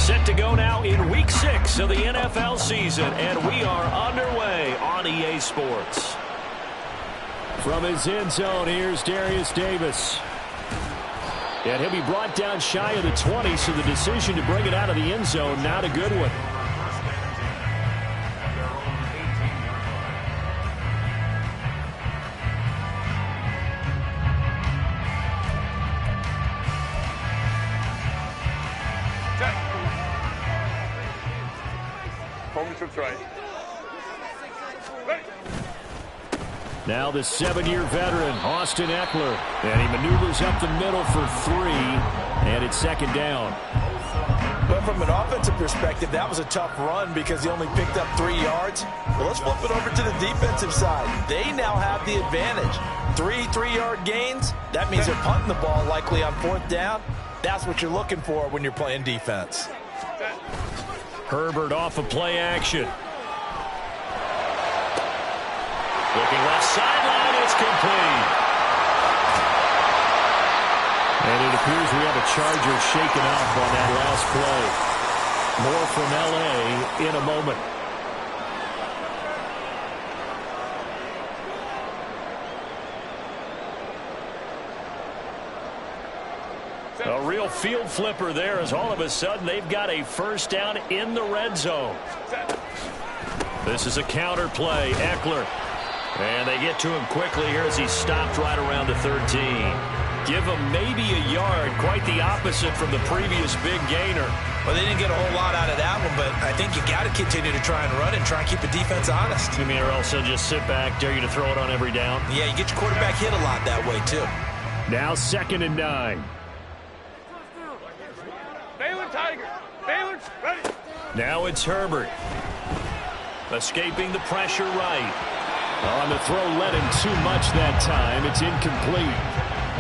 Set to go now in Week 6 of the NFL season, and we are underway on EA Sports. From his end zone, here's Darius Davis. And he'll be brought down shy of the 20, so the decision to bring it out of the end zone, not a good one. Right. Now the 7-year veteran, Austin Ekeler. And he maneuvers up the middle for 3, and it's second down. But from an offensive perspective, that was a tough run because he only picked up 3 yards. Well, let's flip it over to the defensive side. They now have the advantage. 3-3-yard gains. That means they're punting the ball likely on 4th down. That's what you're looking for when you're playing defense. Herbert off of play action. Looking left sideline, it's complete. And it appears we have a Charger shaken up on that last play. More from L.A. in a moment. A real field flipper there as all of a sudden they've got a first down in the red zone. This is a counter play. Ekeler. And they get to him quickly here as he stopped right around the 13. Give him maybe a yard. Quite the opposite from the previous big gainer. Well, they didn't get a whole lot out of that one, but I think you got to continue to try and run and try and keep the defense honest. You mean or else they'll just sit back, dare you to throw it on every down? Yeah, you get your quarterback hit a lot that way, too. Now 2nd and 9. Baylor Tiger. Baylor, ready. Now it's Herbert. Escaping the pressure right. On the throw, led him too much that time. It's incomplete.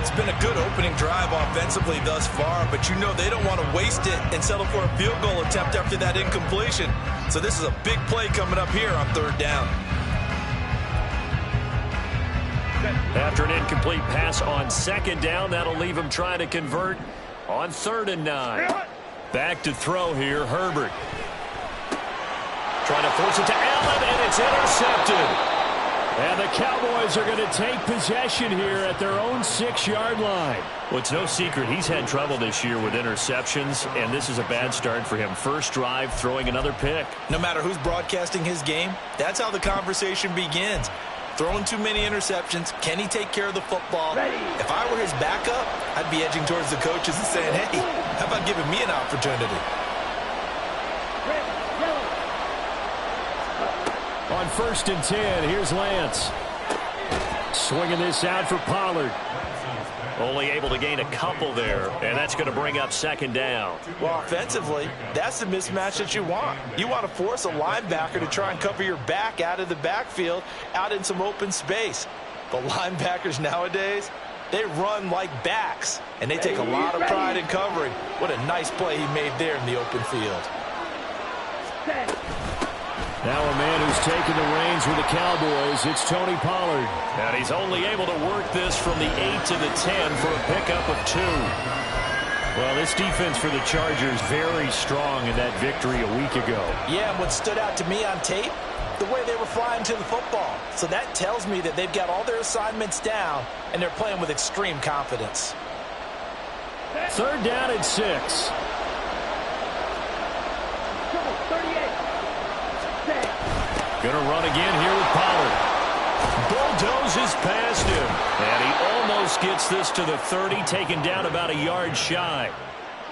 It's been a good opening drive offensively thus far, but you know they don't want to waste it and settle for a field goal attempt after that incompletion. So this is a big play coming up here on 3rd down. After an incomplete pass on 2nd down, that'll leave him trying to convert on 3rd and 9. Back to throw here, Herbert. Trying to force it to Allen, and it's intercepted. And the Cowboys are going to take possession here at their own 6-yard line. Well, it's no secret he's had trouble this year with interceptions, and this is a bad start for him. First drive, throwing another pick. No matter who's broadcasting his game, that's how the conversation begins. Throwing too many interceptions, can he take care of the football? If I were his backup, I'd be edging towards the coaches and saying, hey, how about giving me an opportunity? On 1st and 10, here's Lance. Swinging this out for Pollard. Only able to gain a couple there, and that's going to bring up 2nd down. Well, offensively, that's the mismatch that you want. You want to force a linebacker to try and cover your back out of the backfield, out in some open space. But linebackers nowadays, they run like backs, and they take a lot of pride in covering. What a nice play he made there in the open field. Now a man who's taken the reins with the Cowboys, it's Tony Pollard. And he's only able to work this from the 8 to the 10 for a pickup of 2. Well, this defense for the Chargers very strong in that victory a week ago. Yeah, and what stood out to me on tape, the way they were flying to the football. So that tells me that they've got all their assignments down, and they're playing with extreme confidence. 3rd down and 6. Going to run again here with Pollard. Bulldozes past him. And he almost gets this to the 30, taken down about a yard shy.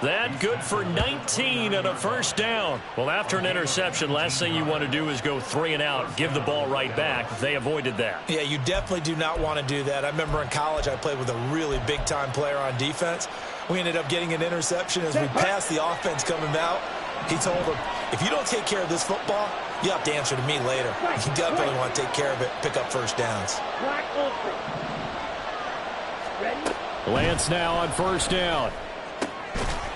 That good for 19 and a first down. Well, after an interception, last thing you want to do is go 3 and out, give the ball right back. They avoided that. Yeah, you definitely do not want to do that. I remember in college I played with a really big-time player on defense. We ended up getting an interception as we passed the offense coming out. He told him, if you don't take care of this football, you have to answer to me later. You definitely want to take care of it, pick up first downs. Lance now on 1st down.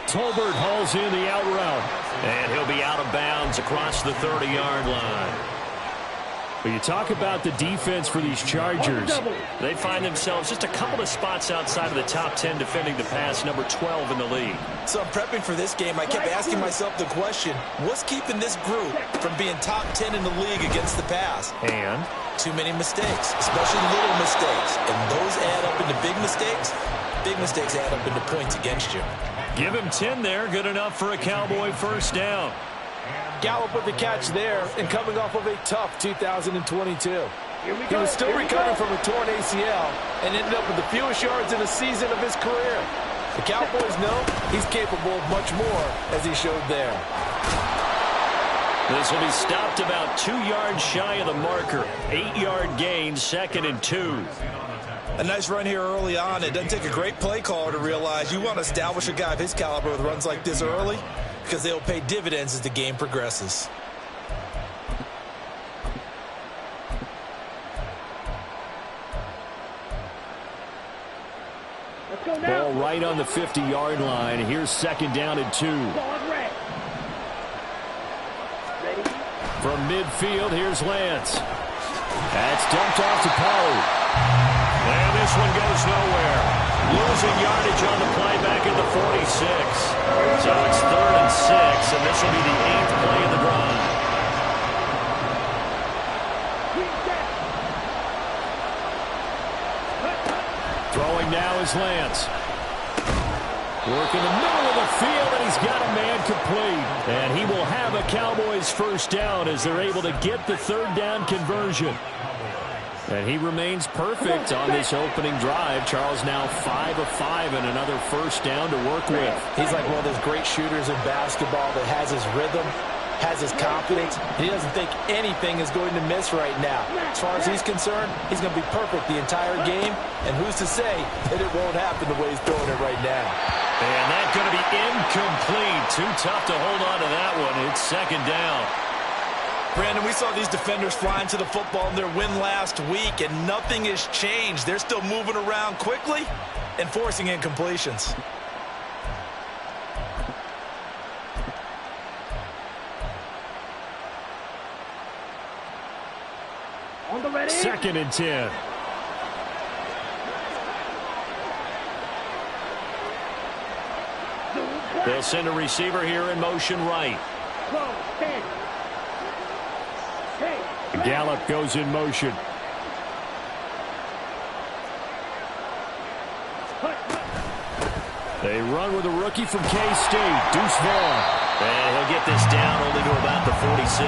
Tolbert hauls in the out route. And he'll be out of bounds across the 30-yard line. But you talk about the defense for these Chargers. They find themselves just a couple of spots outside of the top 10 defending the pass, number 12 in the league. So I'm prepping for this game. I kept asking myself the question, what's keeping this group from being top 10 in the league against the pass? And too many mistakes, especially little mistakes. And those add up into big mistakes. Big mistakes add up into points against you. give him 10 there. Good enough for a Cowboy first down. Gallup with the catch there and coming off of a tough 2022. He was still recovering from a torn ACL and ended up with the fewest yards in a season of his career. The Cowboys know he's capable of much more, as he showed there. This will be stopped about 2 yards shy of the marker. 8-yard gain, 2nd and 2. A nice run here early on. It doesn't take a great play caller to realize you want to establish a guy of his caliber with runs like this early, because they'll pay dividends as the game progresses. Ball right on the 50-yard line. Here's 2nd down and 2. From midfield, here's Lance. That's dumped off to Pollard. And this one goes nowhere. Losing yardage on the play back at the 46. So it's 3rd and 6, and this will be the 8th play of the drive. Throwing now is Lance. Work in the middle of the field, and he's got a man complete. And he will have a Cowboys first down as they're able to get the 3rd down conversion. And he remains perfect on this opening drive. Charles now 5 of 5 and another first down to work with. He's like one of those great shooters in basketball that has his rhythm, has his confidence. He doesn't think anything is going to miss right now. As far as he's concerned, he's going to be perfect the entire game. And who's to say that it won't happen the way he's throwing it right now? And that's going to be incomplete. Too tough to hold on to that one. It's 2nd down. Brandon, we saw these defenders flying to the football in their win last week, and nothing has changed. They're still moving around quickly and forcing incompletions. On the ready. 2nd and 10. They'll send a receiver here in motion right. Gallup goes in motion. They run with a rookie from K-State, Deuce Vaughn. And he'll get this down only to about the 46.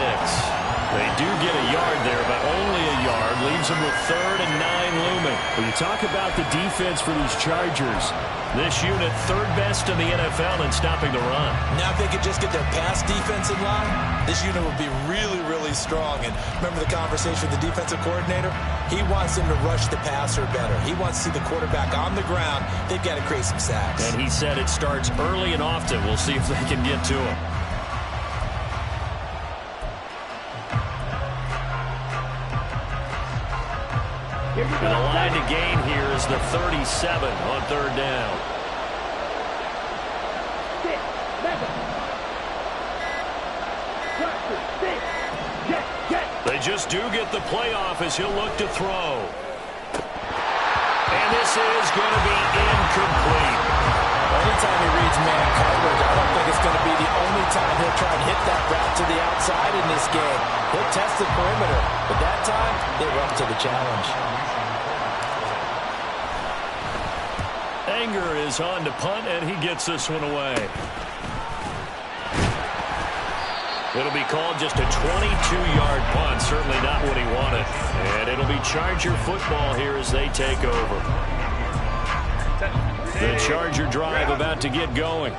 They do get a yard there, but only a yard. Leaves them with 3rd and 9 looming. When you talk about the defense for these Chargers, This unit 3rd best in the NFL in stopping the run. Now if they could just get their pass defense in line, this unit would be really, really strong. And remember the conversation with the defensive coordinator? He wants them to rush the passer better. He wants to see the quarterback on the ground. They've got to create some sacks. And he said it starts early and often. We'll see if they can get to him. And the line to gain here is the 37 on 3rd down. They just do get the playoff as he'll look to throw. And this is going to be incomplete. Anytime he reads man coverage, I don't think it's going to be the only time he'll try and hit that route to the outside in this game. He'll test the perimeter, but that time they were up to the challenge. Anger is on to punt, and he gets this one away. It'll be called just a 22-yard punt. Certainly not what he wanted. And it'll be Charger football here as they take over. The Charger drive about to get going.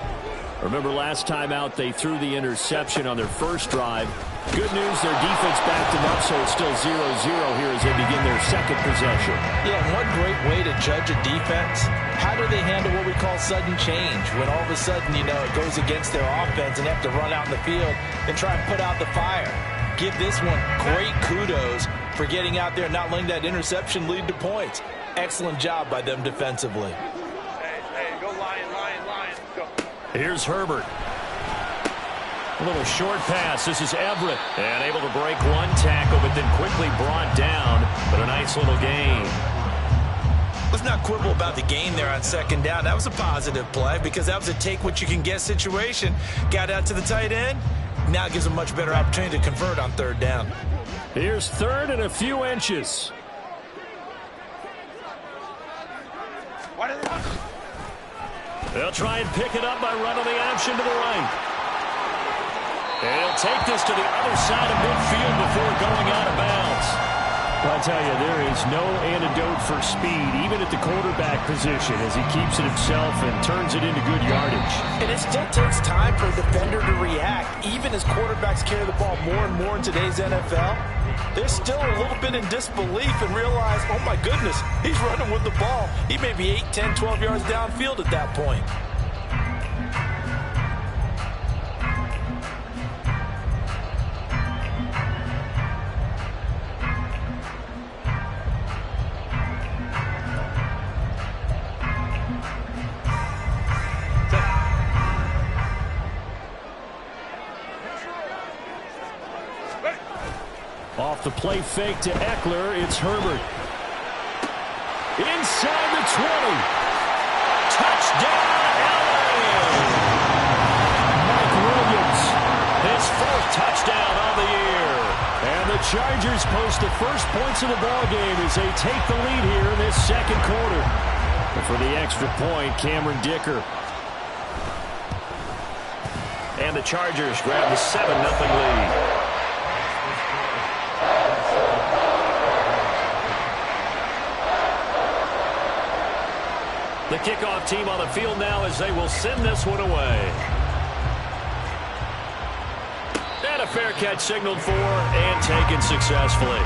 Remember last time out they threw the interception on their first drive. Good news, their defense backed them up, so it's still 0-0 here as they begin their 2nd possession. Yeah, one great way to judge a defense, how do they handle what we call sudden change? When all of a sudden, you know, it goes against their offense and they have to run out in the field and try and put out the fire. Give this one great kudos for getting out there and not letting that interception lead to points. Excellent job by them defensively. Hey, go Lion, Lion, Lion. Go. Here's Herbert. A little short pass. This is Everett. And able to break one tackle, but then quickly brought down. But a nice little gain. Let's not quibble about the gain there on second down. That was a positive play because that was a take-what-you-can-get situation. Got out to the tight end. Now gives a much better opportunity to convert on third down. Here's third and a few inches. They'll try and pick it up by running the option to the right. And he'll take this to the other side of midfield before going out of bounds. I'll tell you, there is no antidote for speed, even at the quarterback position, as he keeps it himself and turns it into good yardage. And it still takes time for a defender to react. Even as quarterbacks carry the ball more and more in today's NFL, they're still a little bit in disbelief and realize, oh my goodness, he's running with the ball. He may be 8, 10, 12 yards downfield at that point. Off the play fake to Eckler, it's Herbert. Inside the 20. Touchdown, LA! Mike Williams, his fourth touchdown on the year. And the Chargers post the first points of the ballgame as they take the lead here in this second quarter. And for the extra point, Cameron Dicker. And the Chargers grab the 7-0 lead. The kickoff team on the field now as they will send this one away. And a fair catch signaled for and taken successfully.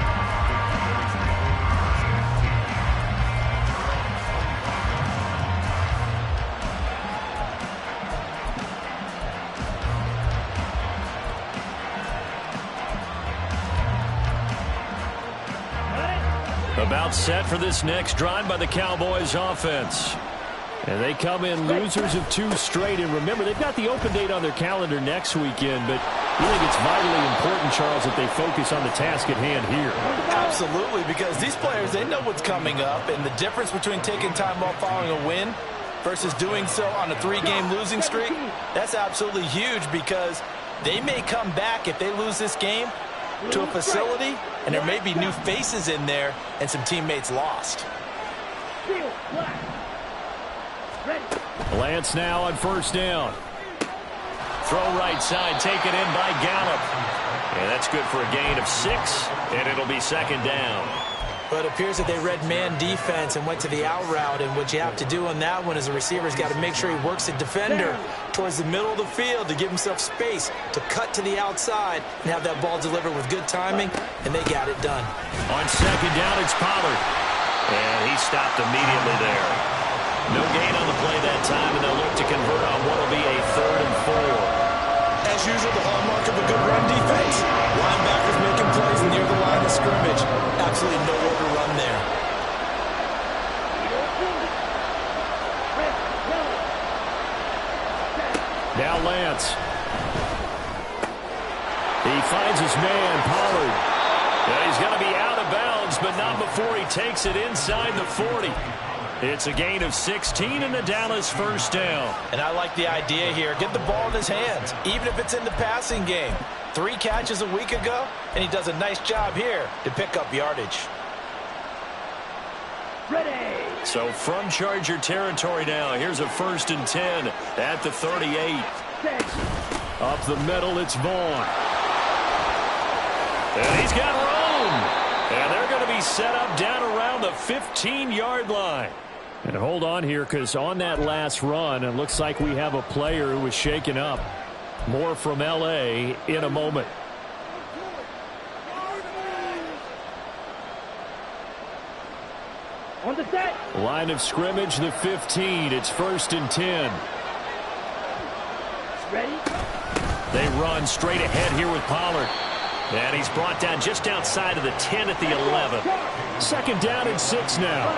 About set for this next drive by the Cowboys offense. And they come in losers of 2 straight. And remember, they've got the open date on their calendar next weekend, but you think it's vitally important, Charles, that they focus on the task at hand here. Absolutely, because these players, they know what's coming up, and the difference between taking time off following a win versus doing so on a 3-game losing streak, that's absolutely huge because they may come back if they lose this game to a facility, and there may be new faces in there and some teammates lost. Lance now on first down. Throw right side, taken in by Gallup. And that's good for a gain of 6, and it'll be second down. But it appears that they read man defense and went to the out route, and what you have to do on that one is the receiver's got to make sure he works the defender towards the middle of the field to give himself space to cut to the outside and have that ball delivered with good timing, and they got it done. On second down, it's Pollard. And he stopped immediately there. No gain on the play that time, and they'll look to convert on what will be a 3rd and 4. As usual, the hallmark of a good run defense. Linebackers making plays near the line of scrimmage. Absolutely nowhere to run there. Now Lance. He finds his man, Pollard. Yeah, he's going to be out of bounds, but not before he takes it inside the 40. It's a gain of 16 and the Dallas first down. And I like the idea here. Get the ball in his hands, even if it's in the passing game. 3 catches a week ago, and he does a nice job here to pick up yardage. Ready. So from Charger territory now, here's a 1st and 10 at the 38. Up the middle, it's Vaughn. And he's got room. And they're going to be set up down around the 15-yard line. And hold on here, because on that last run, it looks like we have a player who was shaken up. More from L.A. in a moment. On the set. Line of scrimmage, the 15. It's 1st and 10. Ready. They run straight ahead here with Pollard. And he's brought down just outside of the 10 at the 11. 2nd down and 6 now.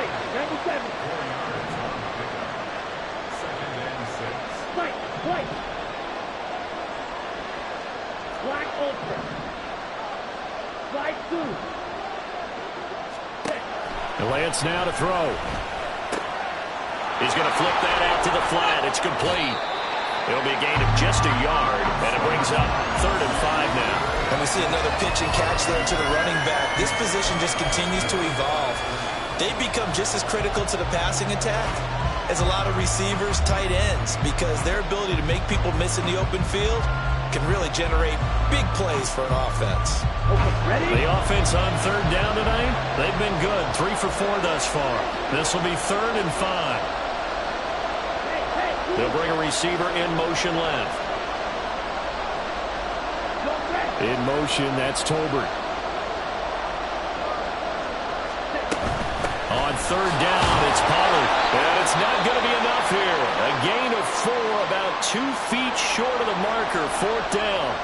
Black Ultra. Slide 2. Lance now to throw. He's going to flip that out to the flat. It's complete. It'll be a gain of just a yard, and it brings up 3rd and 5 now. And we see another pitch and catch there to the running back. This position just continues to evolve. They become just as critical to the passing attack as a lot of receivers, tight ends, because their ability to make people miss in the open field can really generate big plays for an offense. Ready? The offense on 3rd down tonight, they've been good. 3 for 4 thus far. This will be 3rd and 5. They'll bring a receiver in motion left. In motion, that's Tolbert. On 3rd down, it's Pollard. And it's not going to be enough here. A gain of 4, about 2 feet short of the marker, 4th down.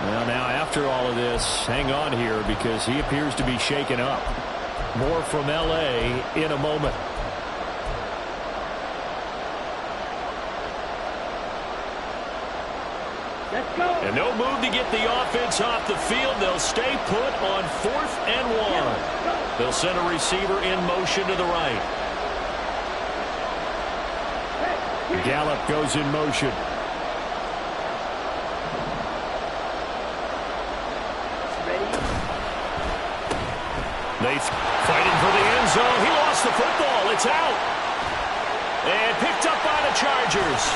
Well, now after all of this, hang on here because he appears to be shaken up. More from L.A. in a moment. Let's go. And no move to get the offense off the field. They'll stay put on 4th and 1. They'll send a receiver in motion to the right. Gallup goes in motion. They fighting for the end zone. He lost the football. It's out. And picked up by the Chargers.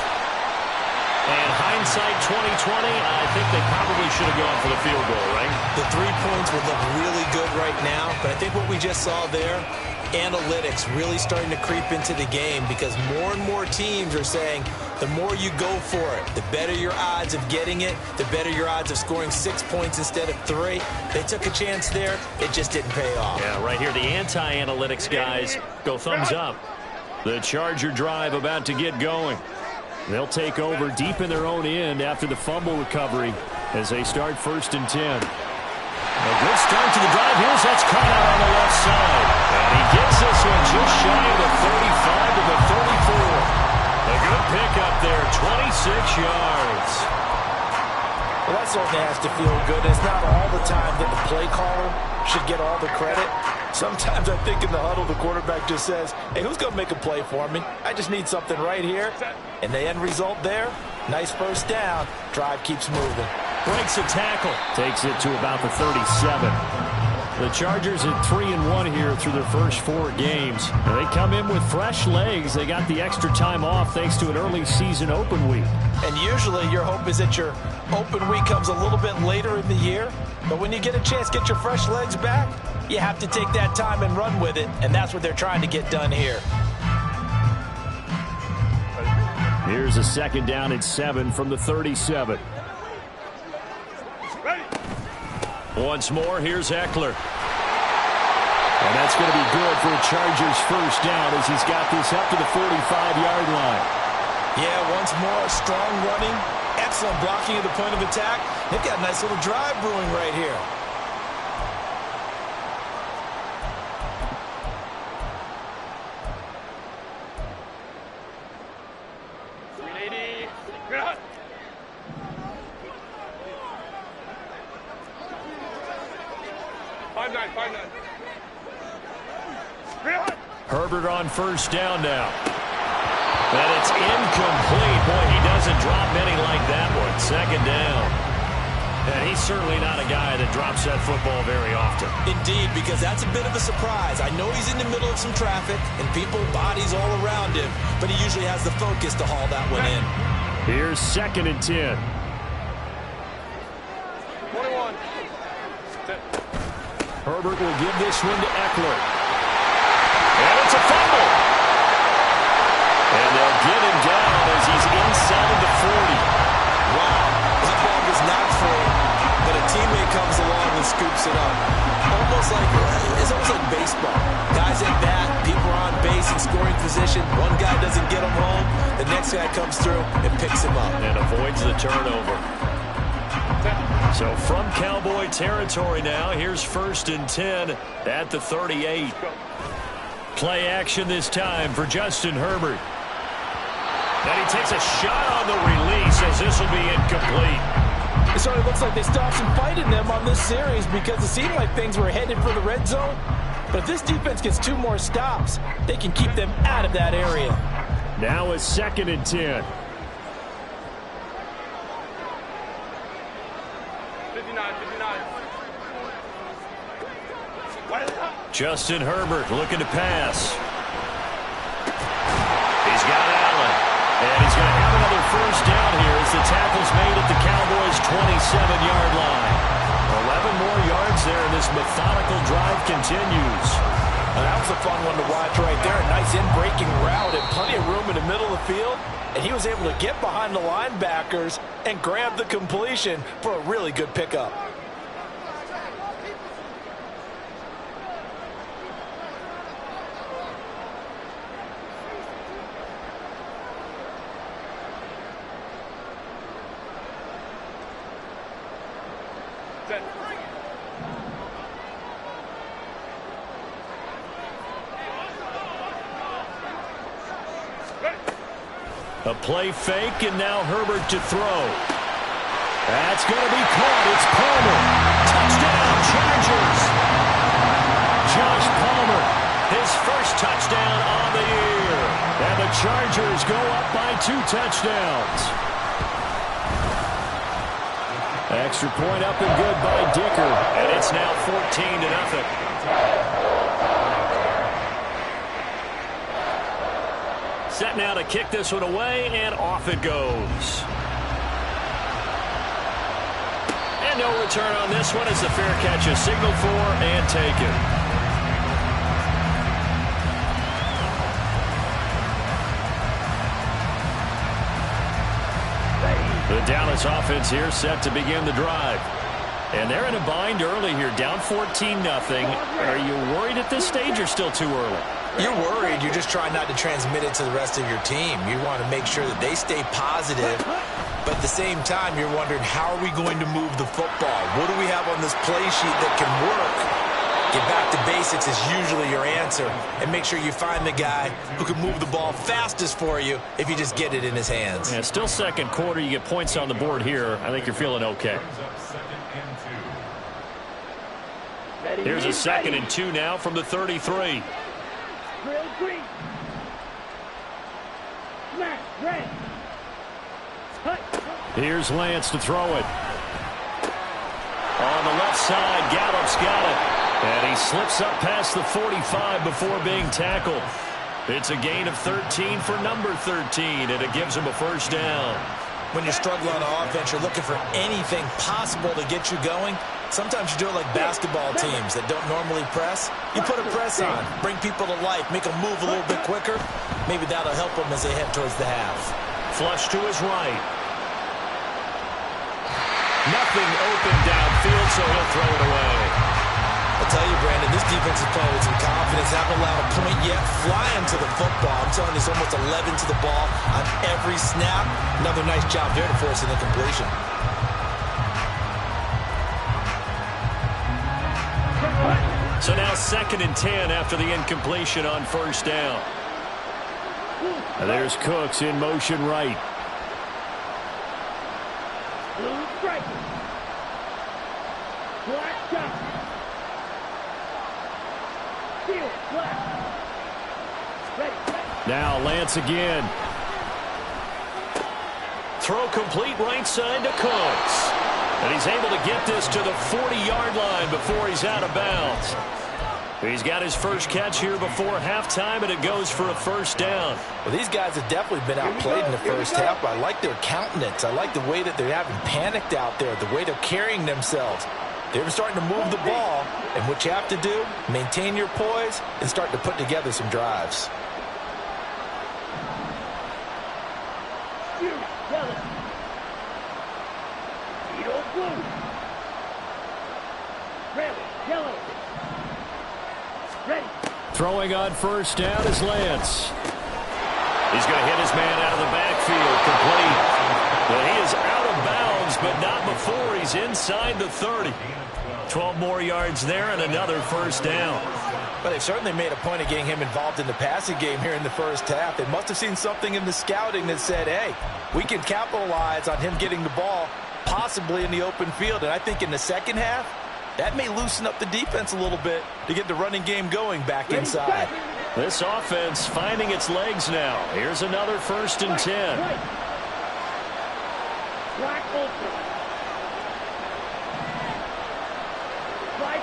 And hindsight 2020, I think they probably should have gone for the field goal, right? The 3 points would look really good right now, but I think what we just saw there, analytics really starting to creep into the game because more and more teams are saying the more you go for it, the better your odds of getting it, the better your odds of scoring 6 points instead of 3. They took a chance there. It just didn't pay off. Yeah, right here, the anti-analytics guys go thumbs up. The Charger drive about to get going. They'll take over deep in their own end after the fumble recovery as they start 1st and 10. A good start to the drive. Here's that's caught out on the left side. And he gets this one just shy of the 35 to the 34. A good pickup there, 26 yards. Well, that certainly has to feel good. It's not all the time that the play caller should get all the credit. Sometimes I think in the huddle, the quarterback just says, hey, who's going to make a play for me? I just need something right here. And the end result there, nice 1st down. Drive keeps moving. Breaks a tackle. Takes it to about the 37. The Chargers at 3-1 here through their first 4 games. They come in with fresh legs. They got the extra time off thanks to an early season open week. And usually your hope is that your open week comes a little bit later in the year. But when you get a chance to get your fresh legs back, you have to take that time and run with it. And that's what they're trying to get done here. Here's a 2nd down and 7 from the 37. Ready. Once more, here's Eckler. And that's going to be good for the Chargers' 1st down as he's got this up to the 45-yard line. Yeah, once more, strong running, excellent blocking at the point of attack. They've got a nice little drive brewing right here. Herbert on 1st down now. And it's incomplete. Boy, he doesn't drop many like that one. 2nd down. And he's certainly not a guy that drops that football very often. Indeed, because that's a bit of a surprise. I know he's in the middle of some traffic and people, bodies all around him, but he usually has the focus to haul that one in. Here's 2nd and 10. 21. Herbert will give this one to Eckler. And it's a fumble. And they'll get him down as he's inside the 40. Wow, that ball was not full, but a teammate comes along and scoops it up. It's almost like baseball. Guys at bat, people are on base in scoring position. One guy doesn't get him home. The next guy comes through and picks him up. And avoids the turnover. So from Cowboy territory now, here's 1st and 10 at the 38. Play action this time for Justin Herbert. And he takes a shot on the release as this will be incomplete. The certainly looks like they still have some fight in them on this series because it seemed like things were headed for the red zone. But if this defense gets 2 more stops, they can keep them out of that area. Now it's 2nd and 10. 59. Justin Herbert looking to pass. He's got Allen. And he's going to have another first down here as the tackle's made at the Cowboys' 27-yard line. 11 more yards there, and this methodical drive continues. And that was a fun one to watch right there. A nice in-breaking route and plenty of room in the middle of the field. And he was able to get behind the linebackers and grab the completion for a really good pickup. A play fake, and now Herbert to throw. That's going to be caught. It's Palmer. Touchdown, Chargers. Josh Palmer, his first touchdown on the year. And the Chargers go up by 2 touchdowns. Extra point up and good by Dicker. And it's now 14-0. Set now to kick this one away, and off it goes. And no return on this one as the fair catch is signaled for and taken. The Dallas offense here set to begin the drive. And they're in a bind early here, down 14-0. Are you worried at this stage or still too early? You're worried. You're just trying not to transmit it to the rest of your team. You want to make sure that they stay positive. But at the same time, you're wondering, how are we going to move the football? What do we have on this play sheet that can work? Get back to basics is usually your answer. And make sure you find the guy who can move the ball fastest for you if you just get it in his hands. Yeah, still second quarter. You get points on the board here. I think you're feeling okay. Here's a 2nd and 2 now from the 33. Here's Lance to throw it. On the left side, Gallup's got it. And he slips up past the 45 before being tackled. It's a gain of 13 for number 13, and it gives him a first down. When you're struggling on offense, you're looking for anything possible to get you going. Sometimes you do it like basketball teams that don't normally press. You put a press on, bring people to life, make them move a little bit quicker. Maybe that'll help them as they head towards the half. Flush to his right. Nothing open downfield, so he'll throw it away. I'll tell you, Brandon, this defense is playing with some confidence. Haven't allowed a point yet. Flying to the football. I'm telling you, it's almost 11 to the ball on every snap. Another nice job there to force an incompletion. So now 2nd and 10 after the incompletion on first down. And there's Cooks in motion right. Now Lance again. Throw complete right side to Cooks. And he's able to get this to the 40-yard line before he's out of bounds. He's got his first catch here before halftime, and it goes for a first down. Well, these guys have definitely been outplayed in the first half, but I like their countenance. I like the way that they're having panicked out there, the way they're carrying themselves. They're starting to move the ball, and what you have to do, maintain your poise and start to put together some drives. Throwing on first down is Lance. He's going to hit his man out of the backfield, complete. But he is out of bounds, but not before he's inside the 30. 12 more yards there and another first down. But they've certainly made a point of getting him involved in the passing game here in the first half. They must have seen something in the scouting that said, hey, we can capitalize on him getting the ball possibly in the open field. And I think in the second half, that may loosen up the defense a little bit to get the running game going back inside. This offense finding its legs now. Here's another 1st and 10. Black open. Slide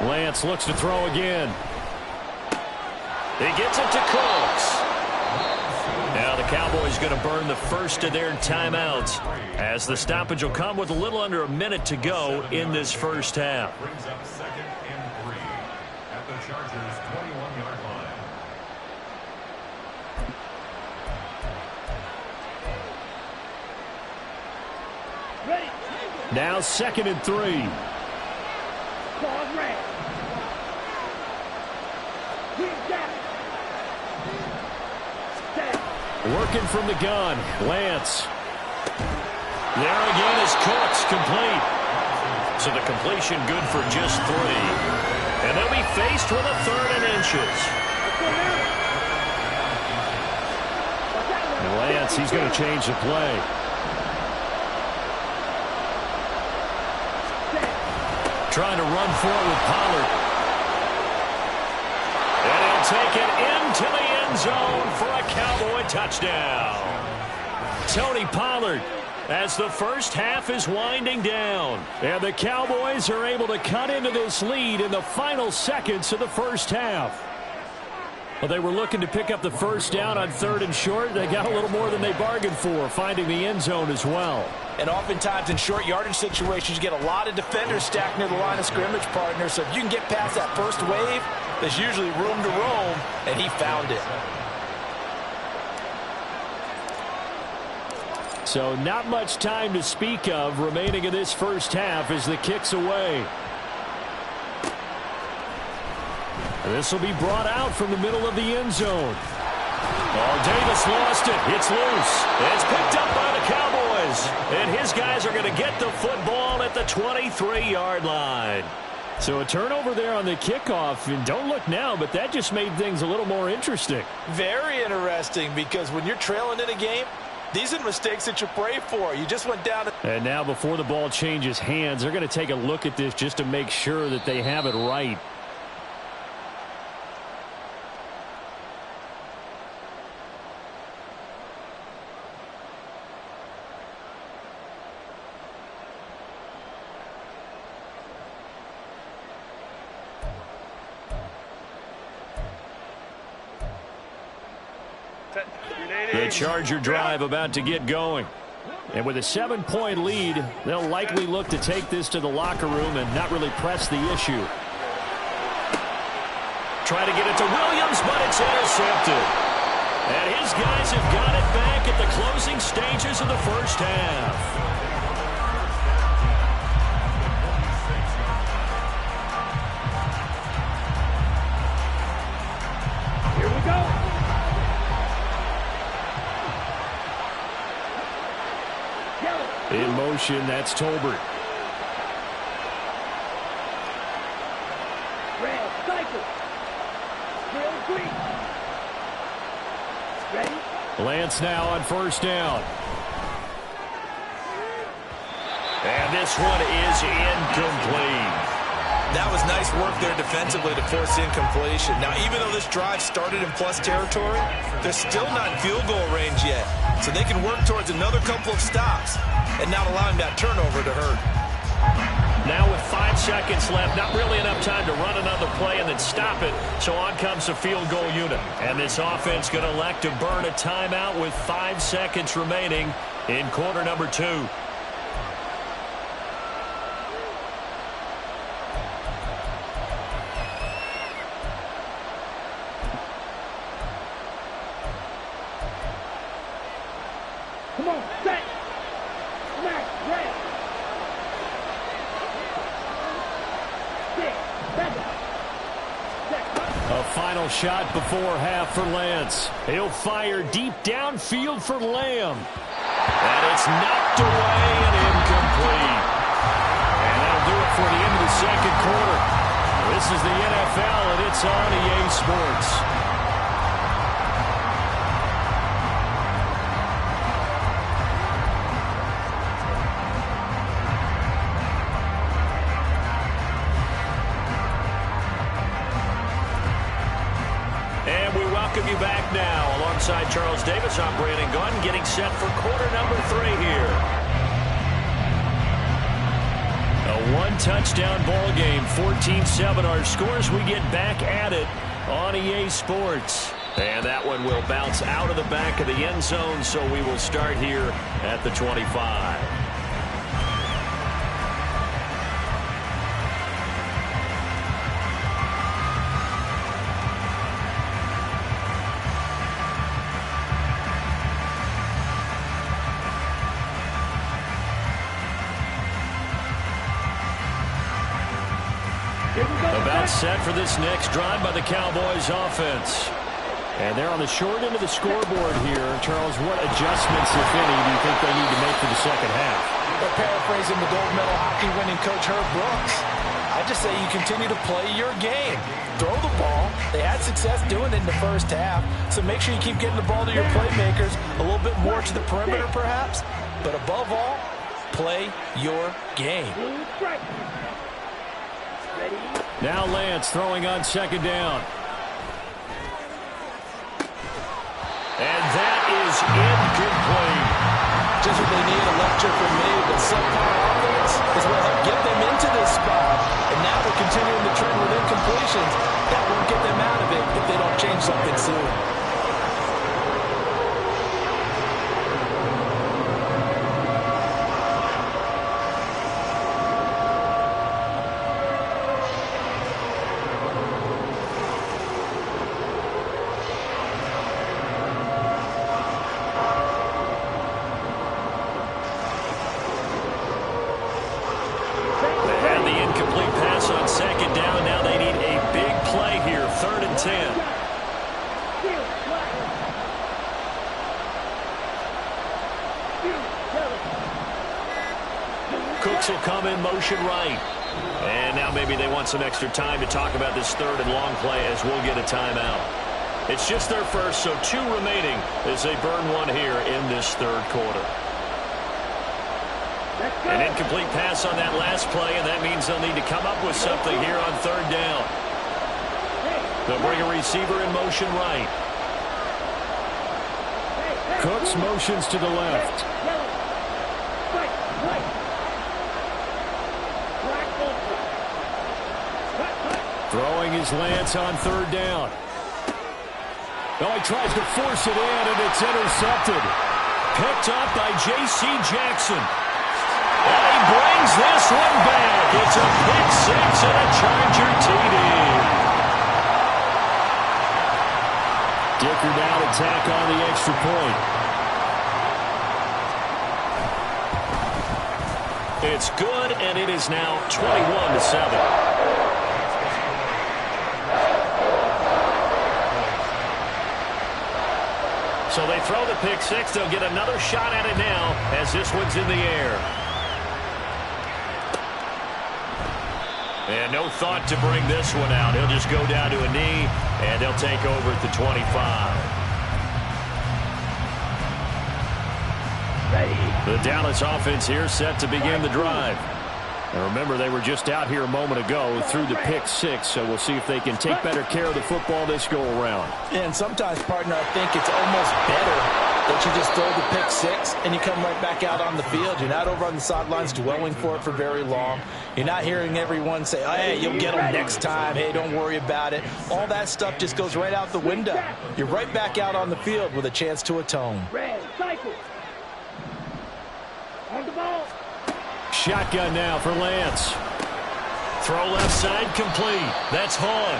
2. Lance looks to throw again. He gets it to Cooks. Now the Cowboys going to burn the first of their timeouts as the stoppage will come with a little under a minute to go in this first half. Brings up 2nd and 3 at the Chargers' 21-yard line. Ready. Now 2nd and 3. Ball red. Keep down. Working from the gun. Lance. There again is Cooks, complete. So the completion good for just 3. And they'll be faced with a 3rd and inches. And Lance, he's going to change the play. Trying to run for it with Pollard. And he'll take it into the end zone for a Cowboy touchdown. Tony Pollard as the first half is winding down. And the Cowboys are able to cut into this lead in the final seconds of the first half. Well, they were looking to pick up the first down on 3rd and short. They got a little more than they bargained for, finding the end zone as well. And oftentimes in short yardage situations, you get a lot of defenders stacked near the line of scrimmage, partner. So if you can get past that first wave, there's usually room to roam, and he found it. So not much time to speak of remaining in this first half as the kick's away. This will be brought out from the middle of the end zone. Oh, Davis lost it. It's loose. It's picked up by the Cowboys. And his guys are going to get the football at the 23-yard line. So a turnover there on the kickoff. And don't look now, but that just made things a little more interesting. Very interesting, because when you're trailing in a game, these are mistakes that you pray for. You just went down. And now before the ball changes hands, they're going to take a look at this just to make sure that they have it right. The Charger drive about to get going. And with a 7-point lead, they'll likely look to take this to the locker room and not really press the issue. Try to get it to Williams, but it's intercepted. And his guys have got it back at the closing stages of the first half. Here we go. In motion, that's Tolbert. Red, cycle. Real green. Ready? Lance now on first down. And this one is incomplete. That was nice work there defensively to force incompletion. Now, even though this drive started in plus territory, they're still not in field goal range yet. So they can work towards another couple of stops and not allowing that turnover to hurt. Now with 5 seconds left, not really enough time to run another play and then stop it. So on comes the field goal unit. And this offense going to elect to burn a timeout with 5 seconds remaining in quarter number 2. Come on, set. Smack, red. 6, 7. A final shot before half for Lance. He'll fire deep downfield for Lamb. And it's knocked away and incomplete. And that'll do it for the end of the second quarter. This is the NFL, and it's on EA Sports. alongside Charles Davis. I'm Brandon Gaudin, getting set for quarter number 3 here. A one-touchdown ball game, 14-7 our scores. We get back at it on EA Sports. And that one will bounce out of the back of the end zone, so we will start here at the 25. About set for this next drive by the Cowboys offense. And they're on the short end of the scoreboard here. Charles, what adjustments, if any, do you think they need to make for the second half? Well, paraphrasing the gold medal hockey winning coach Herb Brooks, I just say you continue to play your game. Throw the ball. They had success doing it in the first half, so make sure you keep getting the ball to your playmakers, a little bit more to the perimeter perhaps, but above all, play your game. Now Lance throwing on second down. And that is incomplete. Just what they need, a lecture from me, but subpar offense is what helped get them into this spot. And now they're continuing the trend with incompletions. That won't get them out of it if they don't change something soon. Cooks will come in motion right. And now maybe they want some extra time to talk about this third and long play as we'll get a timeout. It's just their first, so 2 remaining as they burn one here in this third quarter. An incomplete pass on that last play, and that means they'll need to come up with something here on third down. They'll bring a receiver in motion right. Cooks motions to the left. Throwing his Lance on third down. Oh, he tries to force it in, and it's intercepted. Picked up by J.C. Jackson. And he brings this one back. It's a pick 6 and a Charger TD. Dicker down to tack on the extra point. It's good, and it is now 21-7. So they throw the pick 6. They'll get another shot at it now as this one's in the air. And no thought to bring this one out. He'll just go down to a knee, and they'll take over at the 25. The Dallas offense here set to begin the drive. And remember, they were just out here a moment ago through the pick 6, so we'll see if they can take better care of the football this go-around. And sometimes, partner, I think it's almost better that you just throw the pick 6 and you come right back out on the field. You're not over on the sidelines dwelling for it for very long. You're not hearing everyone say, oh, hey, you'll get them next time. Hey, don't worry about it. All that stuff just goes right out the window. You're right back out on the field with a chance to atone. Red, cycle. On the ball. Shotgun now for Lance. Throw left side complete. That's Hahn.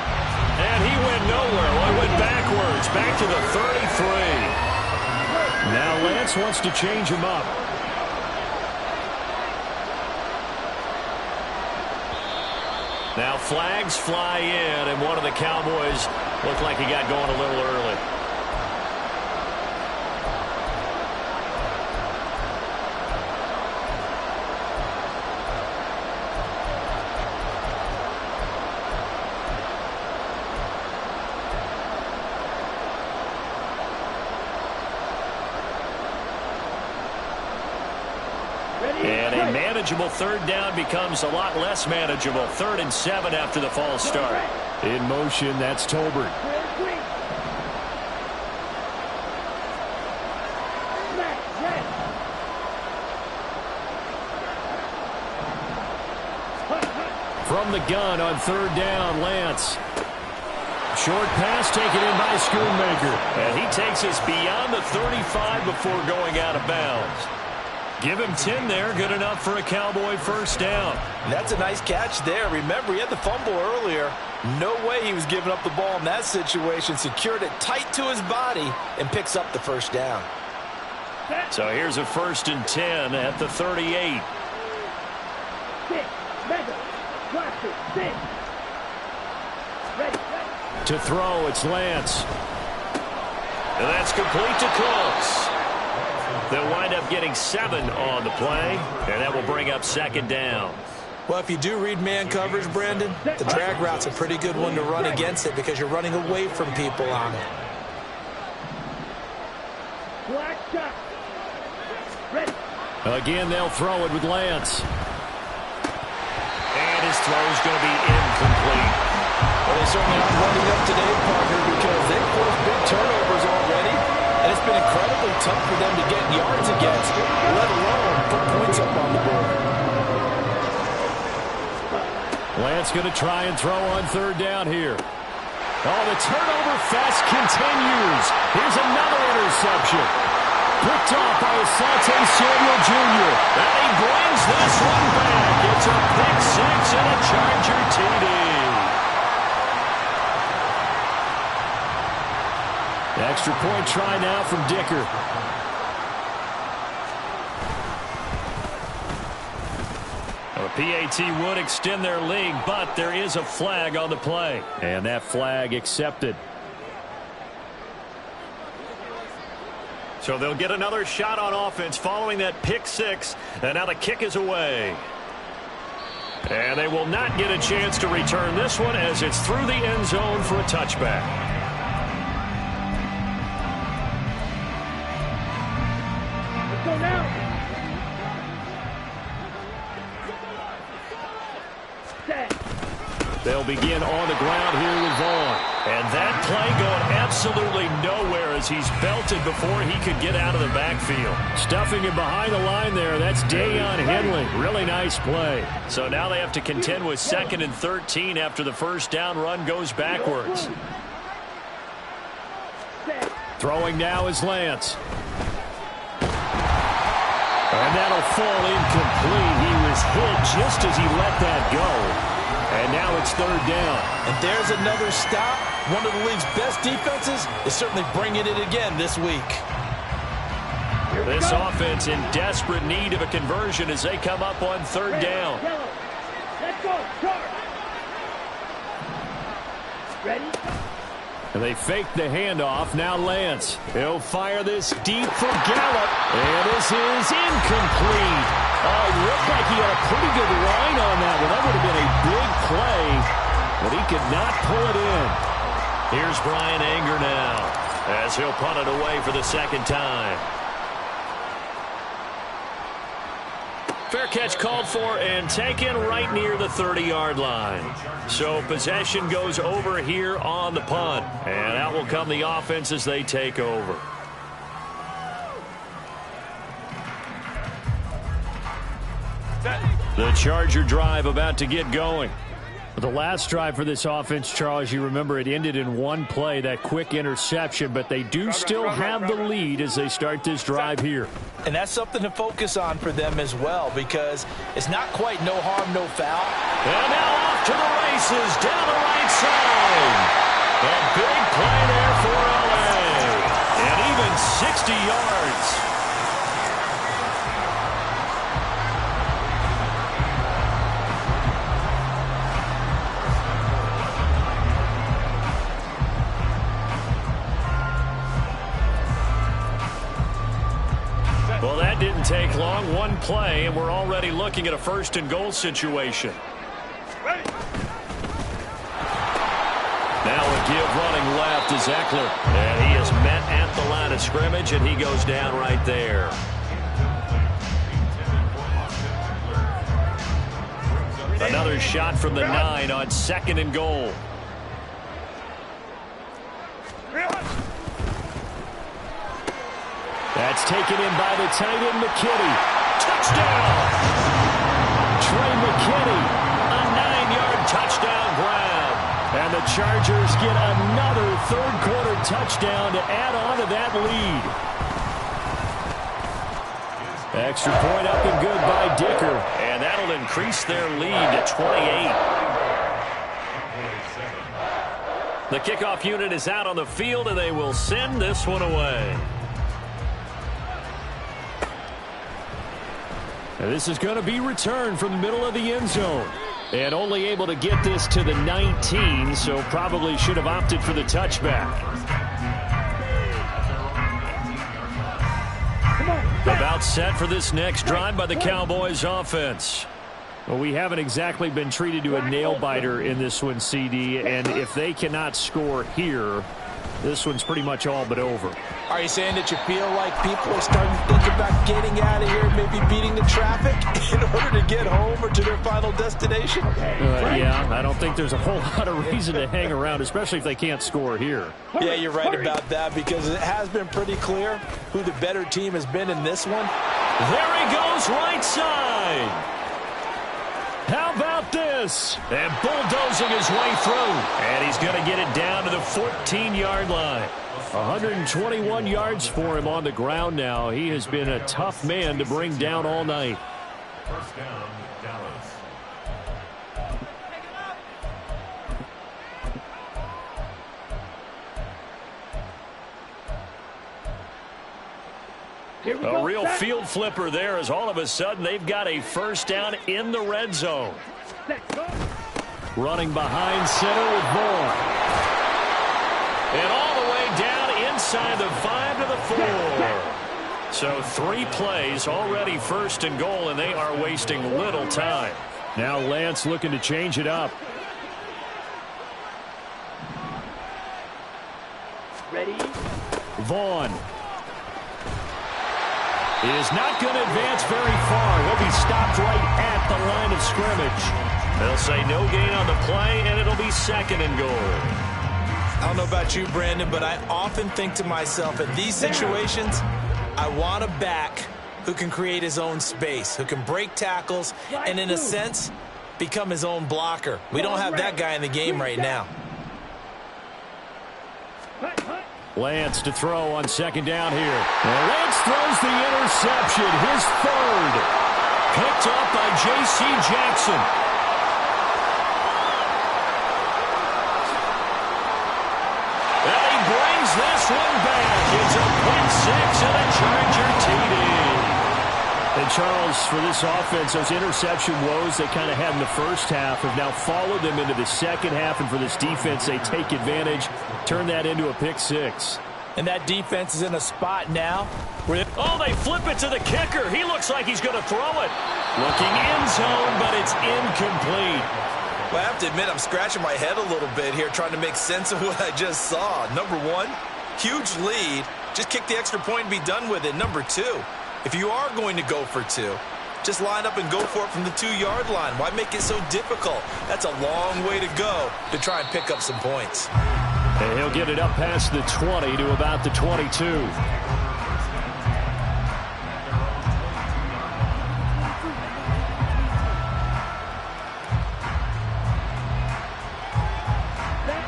And he went nowhere. Well, he went backwards. Back to the 33. Now Lance wants to change him up. Now flags fly in, and one of the Cowboys looked like he got going a little early. And a manageable third down becomes a lot less manageable. 3rd and 7 after the false start. In motion, that's Tolbert. from the gun on third down. Lance. Short pass taken in by Schoonmaker. And he takes us beyond the 35 before going out of bounds. Give him 10 there. Good enough for a Cowboy first down. And that's a nice catch there. Remember, he had the fumble earlier. No way he was giving up the ball in that situation. Secured it tight to his body and picks up the first down. So here's a 1st and 10 at the 38. 6, mega, watch it, 6. Ready. To throw, it's Lance. And that's complete to Cooks. They'll wind up getting 7 on the play, and that will bring up 2nd down. Well, if you do read man coverage, Brandon, the drag route's a pretty good one to run against it because you're running away from people on it. Black shot. Ready. Again, they'll throw it with Lance. And his throw's going to be incomplete. Well, they certainly aren't running up today, Parker, because they've forced big turnovers already, and it's been incredibly tough for them to get yards against, let alone put points up on the board. Lance going to try and throw on third down here. Oh, the turnover fest continues. Here's another interception. Picked off by Asante Samuel Jr. And he brings this one back. It's a pick 6 and a Charger TD. Extra point try now from Dicker. A PAT would extend their lead, but there is a flag on the play. And that flag accepted. So they'll get another shot on offense following that pick 6. And now the kick is away. And they will not get a chance to return this one as it's through the end zone for a touchback. Let's go now. Set. They'll begin on the ground here with Vaughn. And that play going absolutely nowhere as he's belted before he could get out of the backfield. Stuffing him behind the line there. That's Deion Henley. Really nice play. So now they have to contend with 2nd and 13 after the first down run goes backwards. Set. Throwing now is Lance. And that'll fall incomplete. He was hit just as he let that go. And now it's third down. And there's another stop. One of the league's best defenses is certainly bringing it again this week. This offense in desperate need of a conversion as they come up on third down. Yellow. Let's go. Charge. Ready. And they fake the handoff. Now Lance. He'll fire this deep for Gallup. And this is incomplete. Oh, it looked like he had a pretty good line on that one. That would have been a big play, but he could not pull it in. Here's Brian Anger now as he'll punt it away for the 2nd time. Fair catch called for and taken right near the 30-yard line. So possession goes over here on the punt. And out will come the offense as they take over. The Charger drive about to get going. The last drive for this offense, Charles, you remember it ended in one play, that quick interception, but they do still have the lead as they start this drive here. And that's something to focus on for them as well because it's not quite no harm, no foul. And now off to the races down the right side. A big play there for LA. And even 60 yards. Well, that didn't take long. One play, and we're already looking at a 1st and goal situation. Ready. Now a give running left to Eckler. And he is met at the line of scrimmage, and he goes down right there. Another shot from the 9 on 2nd and goal. That's taken in by the tight end, McKinney. Touchdown! Trey McKinney, a 9-yard the Chargers get another third-quarter touchdown to add on to that lead. Extra point up and good by Dicker. And that'll increase their lead to 28. The kickoff unit is out on the field, and they will send this one away. And this is going to be returned from the middle of the end zone. And only able to get this to the 19, so probably should have opted for the touchback. About set for this next drive by the Cowboys offense. Well, we haven't exactly been treated to a nail-biter in this one, CD, and if they cannot score here, this one's pretty much all but over. Are you saying that you feel like people are starting to think about getting out of here, maybe beating the traffic in order to get home or to their final destination? Yeah, I don't think there's a whole lot of reason to hang around, especially if they can't score here. Yeah, you're right about that, because it has been pretty clear who the better team has been in this one. There he goes, right side. How about this? And bulldozing his way through. And he's going to get it down to the 14-yard line. 121 yards for him on the ground now. He has been a tough man to bring down all night. First down, Dallas. A real field flipper there, as all of a sudden they've got a first down in the red zone. Running behind center with Vaughn. And all the way down inside the 5 to the 4. So 3 plays already first and goal, and they are wasting little time. Now Lance looking to change it up. Ready? Vaughn. He is not going to advance very far. He'll be stopped right at the line of scrimmage. They'll say no gain on the play, and it'll be second and goal. I don't know about you, Brandon, but I often think to myself, in these situations, I want a back who can create his own space, who can break tackles, and in a sense, become his own blocker. We don't have that guy in the game right now. Lance to throw on second down here. And Lance throws the interception, his third. Picked up by J.C. Jackson. And he brings this one back. It's a pick six and a Charger TD. And Charles, for this offense, those interception woes they kind of had in the first half have now followed them into the second half, and for this defense, they take advantage, turn that into a pick six. And that defense is in a spot now where... Oh, they flip it to the kicker. He looks like he's going to throw it. Looking end zone, but it's incomplete. Well, I have to admit, I'm scratching my head a little bit here trying to make sense of what I just saw. Number one, huge lead. Just kick the extra point and be done with it. Number two, if you are going to go for 2, just line up and go for it from the 2-yard line. Why make it so difficult? That's a long way to go to try and pick up some points. And he'll get it up past the 20 to about the 22.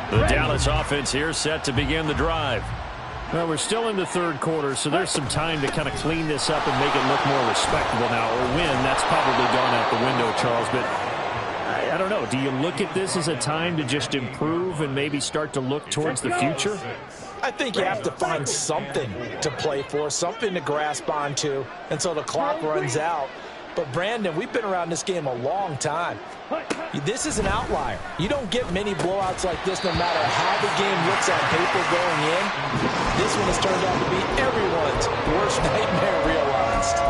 The Dallas offense here set to begin the drive. Well, we're still in the third quarter, so there's some time to kind of clean this up and make it look more respectable now. Or win, that's probably gone out the window, Charles. But I don't know. Do you look at this as a time to just improve and maybe start to look towards the future? I think you have to find something to play for, something to grasp onto until the clock runs out. But, Brandon, we've been around this game a long time. This is an outlier. You don't get many blowouts like this no matter how the game looks on paper going in. This one has turned out to be everyone's worst nightmare realized.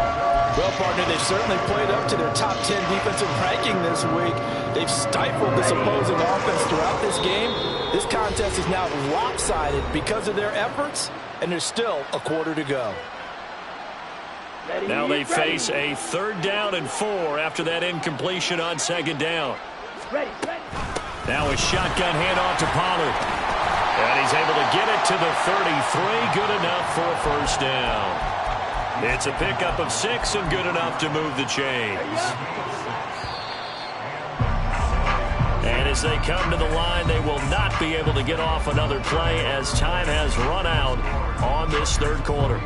Well, partner, they've certainly played up to their top 10 defensive ranking this week. They've stifled this opposing offense throughout this game. This contest is now lopsided because of their efforts, and there's still a quarter to go. Now they face a 3rd down and 4 after that incompletion on 2nd down. Now a shotgun handoff to Pollard. And he's able to get it to the 33. Good enough for a first down. It's a pickup of 6 and good enough to move the chains. And As they come to the line, they will not be able to get off another play as time has run out on this third quarter.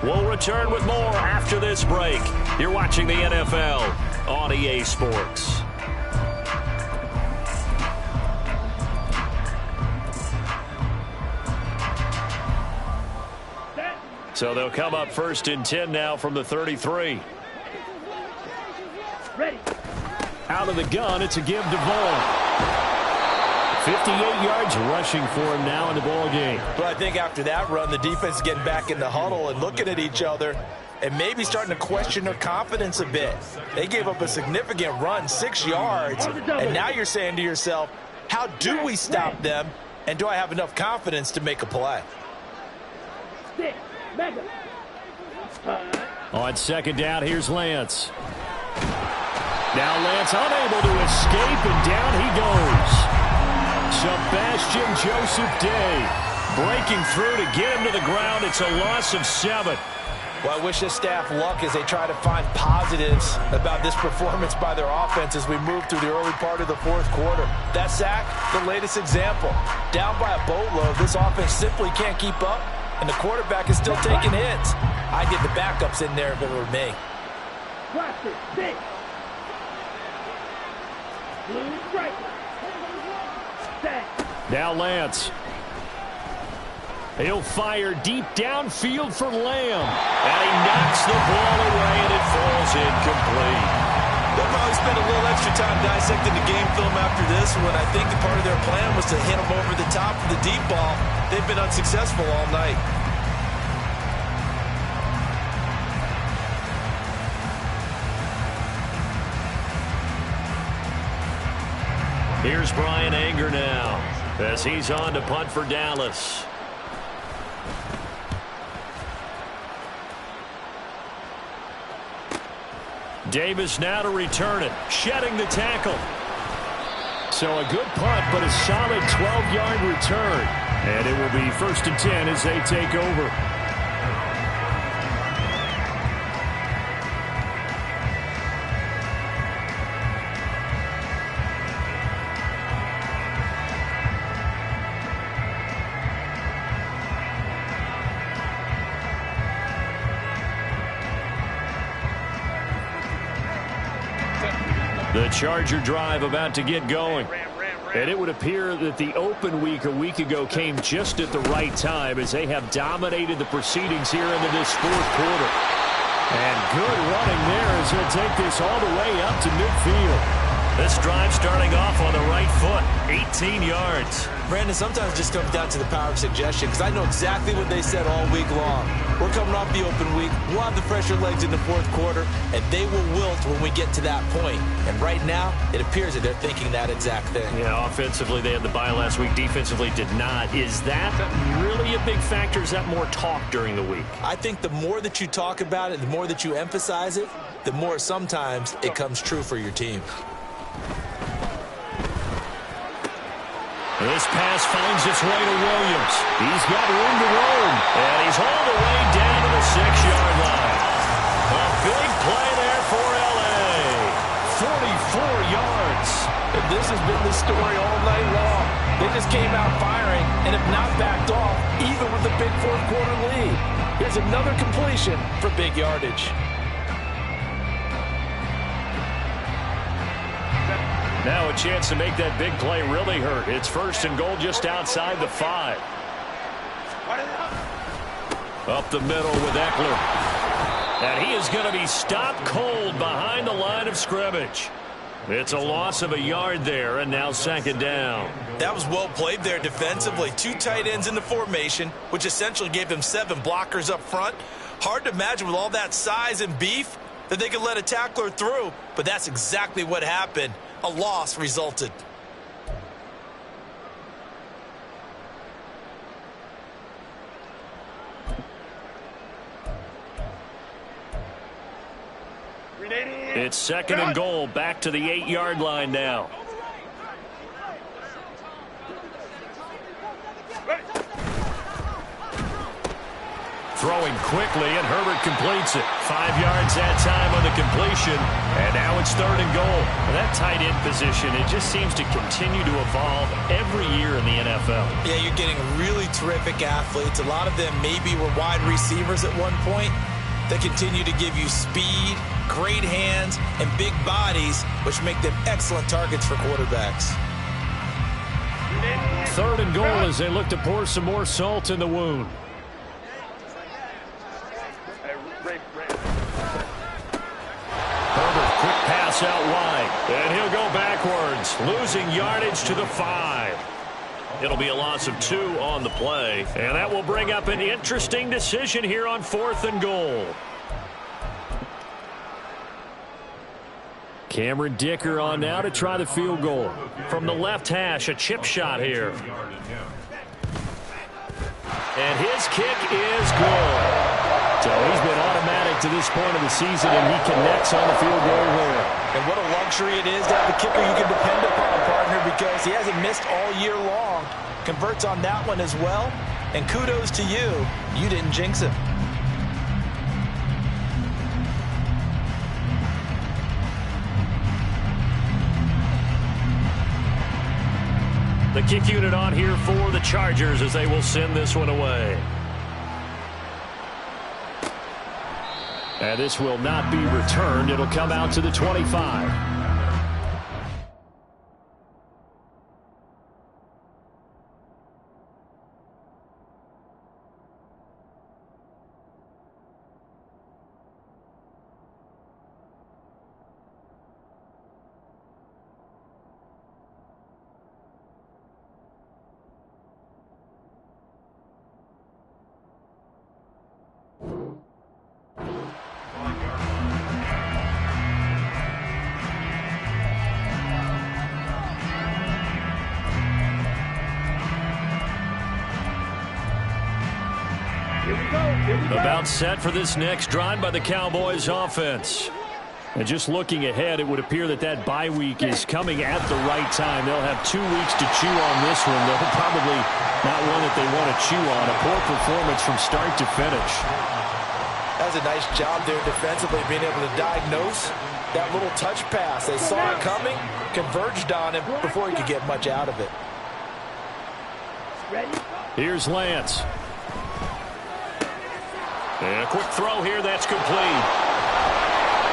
We'll return with more after this break. You're watching the NFL on EA Sports. So they'll come up 1st and 10 now from the 33. Ready. Out of the gun, it's a give to Vaughn. 58 yards rushing for him now in the ball game. Well, I think after that run, the defense is getting back in the huddle and looking at each other and maybe starting to question their confidence a bit. They gave up a significant run, 6 yards, and now you're saying to yourself, how do we stop them, and do I have enough confidence to make a play? Six. Mega. On 2nd down, here's Lance. Now Lance unable to escape, and down he goes. Sebastian Joseph Day breaking through to get him to the ground. It's a loss of 7. Well, I wish this staff luck as they try to find positives about this performance by their offense as we move through the early part of the 4th quarter. That sack, the latest example. Down by a boatload, this offense simply can't keep up, and the quarterback is still taking hits. I'd get the backups in there if it were me. Blaster. 6. Blue stripe. Now Lance. He'll fire deep downfield for Lamb. And he knocks the ball away, and it falls incomplete. They'll probably spend a little extra time dissecting the game film after this when I think the part of their plan was to hit them over the top of the deep ball. They've been unsuccessful all night. Here's Brian Anger now as he's on to punt for Dallas. Davis now to return it, shedding the tackle. So a good punt, but a solid 12-yard return. And it will be 1st and 10 as they take over. The Charger drive about to get going. And it would appear that the open week a week ago came just at the right time as they have dominated the proceedings here into this 4th quarter. And good running there as he'll take this all the way up to midfield. This drive starting off on the right foot, 18 yards. Brandon, sometimes it just comes down to the power of suggestion because I know exactly what they said all week long. We're coming off the open week. We'll have the fresher legs in the 4th quarter, and they will wilt when we get to that point. And right now, it appears that they're thinking that exact thing. Yeah, offensively, they had the bye last week. Defensively, did not. Is that really a big factor? Is that more talk during the week? I think the more that you talk about it, the more that you emphasize it, the more sometimes it comes true for your team. This pass finds its way to Williams. He's got room to roam, and he's all the way down to the 6-yard line. A big play there for L.A. 44 yards. And this has been the story all night long. They just came out firing and have not backed off, even with the big 4th quarter lead. Here's another completion for big yardage. Now a chance to make that big play really hurt. It's 1st and goal just outside the 5. Up the middle with Eckler. And he is going to be stopped cold behind the line of scrimmage. It's a loss of a yard there, and now 2nd down. That was well played there defensively. 2 tight ends in the formation, which essentially gave them 7 blockers up front. Hard to imagine with all that size and beef that they could let a tackler through, but that's exactly what happened. A loss resulted. It's 2nd and goal, back to the 8-yard line now. Throwing quickly, and Herbert completes it. 5 yards that time on the completion, and now it's 3rd and goal. That tight end position, it just seems to continue to evolve every year in the NFL. Yeah, you're getting really terrific athletes. A lot of them maybe were wide receivers at one point. They continue to give you speed, great hands, and big bodies, which make them excellent targets for quarterbacks. 3rd and goal as they look to pour some more salt in the wound. Herbert, quick pass out wide, and he'll go backwards, losing yardage to the 5. It'll be a loss of 2 on the play, and that will bring up an interesting decision here on 4th and goal. Cameron Dicker on now to try the field goal. From the left hash, a chip shot here. And his kick is good. So he's been automatic to this point of the season, and he connects on the field goal there. And what a luxury it is to have a kicker you can depend upon, partner, because he hasn't missed all year long. Converts on that one as well. And kudos to you. You didn't jinx him. The kick unit on here for the Chargers as they will send this one away. And this will not be returned. It'll come out to the 25. About set for this next drive by the Cowboys offense. And just looking ahead, it would appear that that bye week is coming at the right time. They'll have 2 weeks to chew on this one. They'll probably not one that they want to chew on. A poor performance from start to finish. That was a nice job there defensively, being able to diagnose that little touch pass. They saw it coming, converged on him before he could get much out of it. Here's Lance. And a quick throw here, that's complete.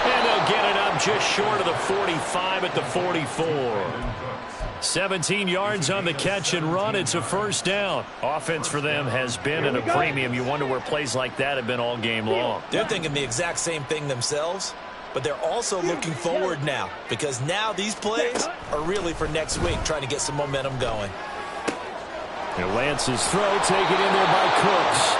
And they'll get it up just short of the 45 at the 44. 17 yards on the catch and run. It's a first down. Offense for them has been at a premium. You wonder where plays like that have been all game long. They're thinking the exact same thing themselves, but they're also looking forward now, because now these plays are really for next week, trying to get some momentum going. And Lance's throw taken in there by Cooks.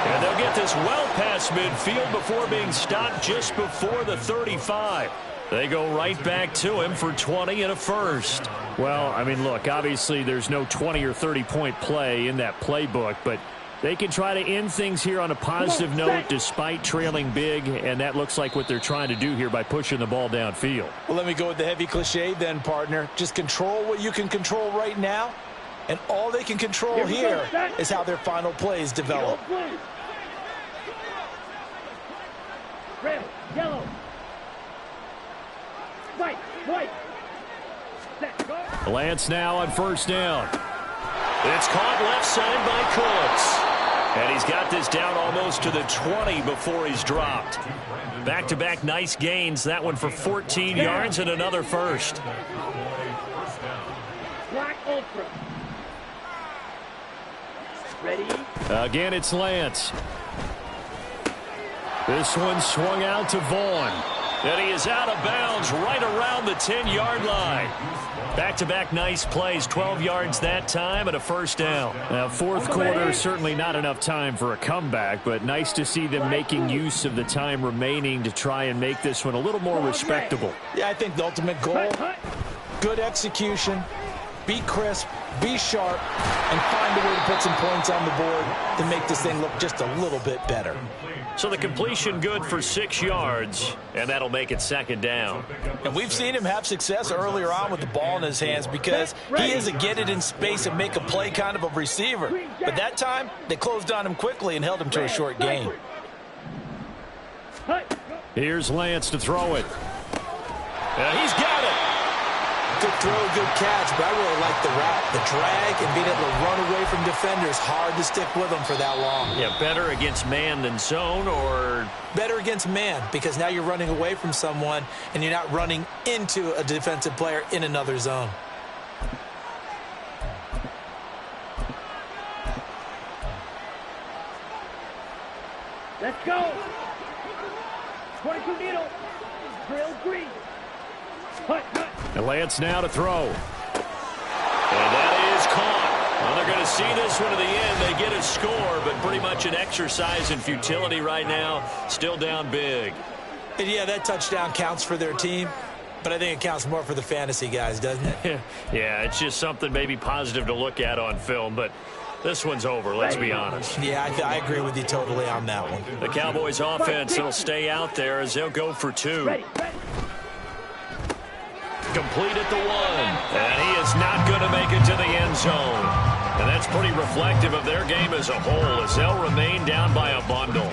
And they'll get this well past midfield before being stopped just before the 35. They go right back to him for 20 and a first. Well, I mean, look, obviously there's no 20 or 30-point play in that playbook, but they can try to end things here on a positive note despite trailing big, and that looks like what they're trying to do here by pushing the ball downfield. Well, let me go with the heavy cliche then, partner. Just control what you can control right now, and all they can control here is how their final plays develop. Red, yellow, white, white. Lance now on first down. It's caught left side by Cooks. And he's got this down almost to the 20 before he's dropped. Back-to-back nice gains. That one for 14 yards and another first. Black Ultra. Ready? Again, it's Lance. This one swung out to Vaughn. And he is out of bounds right around the 10-yard line. Back-to-back nice plays, 12 yards that time and a first down. Now, fourth quarter, certainly not enough time for a comeback, but nice to see them making use of the time remaining to try and make this one a little more respectable. Yeah, I think the ultimate goal, good execution, be crisp, be sharp, and find a way to put some points on the board to make this thing look just a little bit better. So the completion good for 6 yards, and that'll make it second down. And we've seen him have success earlier on with the ball in his hands because he is a get it in space and make a play kind of a receiver. But that time, they closed on him quickly and held him to a short gain. Here's Lance to throw it. He's got it. Good throw, good catch, but I really like the route. The drag and being able to run away from defenders, hard to stick with them for that long. Yeah, better against man than zone, or better against man, because now you're running away from someone and you're not running into a defensive player in another zone. Let's go. 22 needle. Drill green. And Lance now to throw. And that is caught. Well, they're going to see this one to the end. They get a score, but pretty much an exercise in futility right now. Still down big. And yeah, that touchdown counts for their team, but I think it counts more for the fantasy guys, doesn't it? Yeah, it's just something maybe positive to look at on film, but this one's over, let's be honest. Yeah, I agree with you totally on that one. The Cowboys offense, it'll stay out there as they'll go for 2. Complete at the 1, and he is not going to make it to the end zone. And that's pretty reflective of their game as a whole, as they'll remain down by a bundle.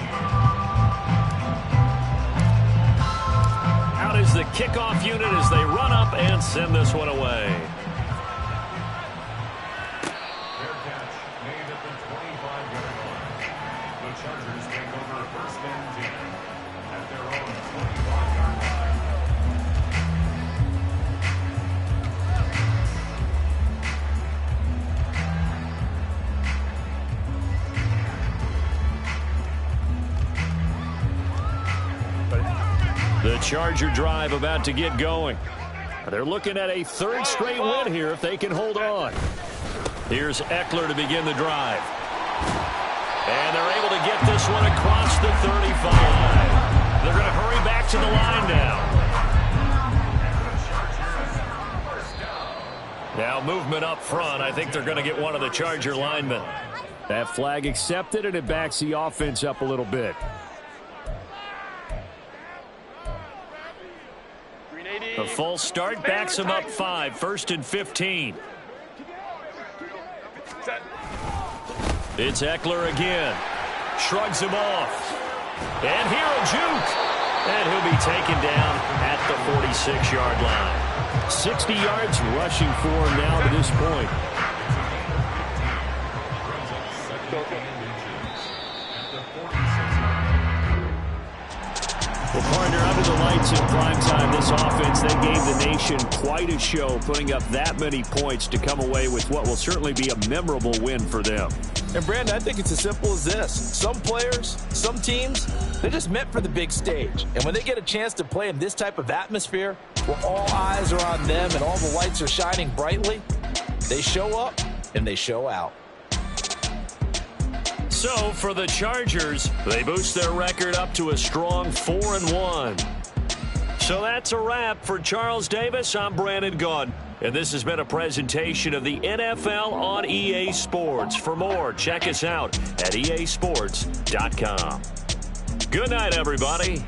Out is the kickoff unit as they run up and send this one away. Fair catch made at the 25-yard line. The Chargers take over first and 10 at their own 25-yard line. The Charger drive about to get going. They're looking at a 3rd straight win here if they can hold on. Here's Eckler to begin the drive. And they're able to get this one across the 35. They're going to hurry back to the line now. Now movement up front. I think they're going to get one of the Charger linemen. That flag accepted, and it backs the offense up a little bit. A false start backs him up 5, 1st and 15. It's Eckler again. Shrugs him off. And here a juke. And he'll be taken down at the 46-yard line. 60 yards rushing for him now to this point. Well, partner, under the lights in primetime, this offense, they gave the nation quite a show, putting up that many points to come away with what will certainly be a memorable win for them. And, Brandon, I think it's as simple as this. Some players, some teams, they're just meant for the big stage. And when they get a chance to play in this type of atmosphere, where all eyes are on them and all the lights are shining brightly, they show up and they show out. So for the Chargers, they boost their record up to a strong 4-1. So that's a wrap for Charles Davis. I'm Brandon Gaudin, and this has been a presentation of the NFL on EA Sports. For more, check us out at easports.com. Good night, everybody.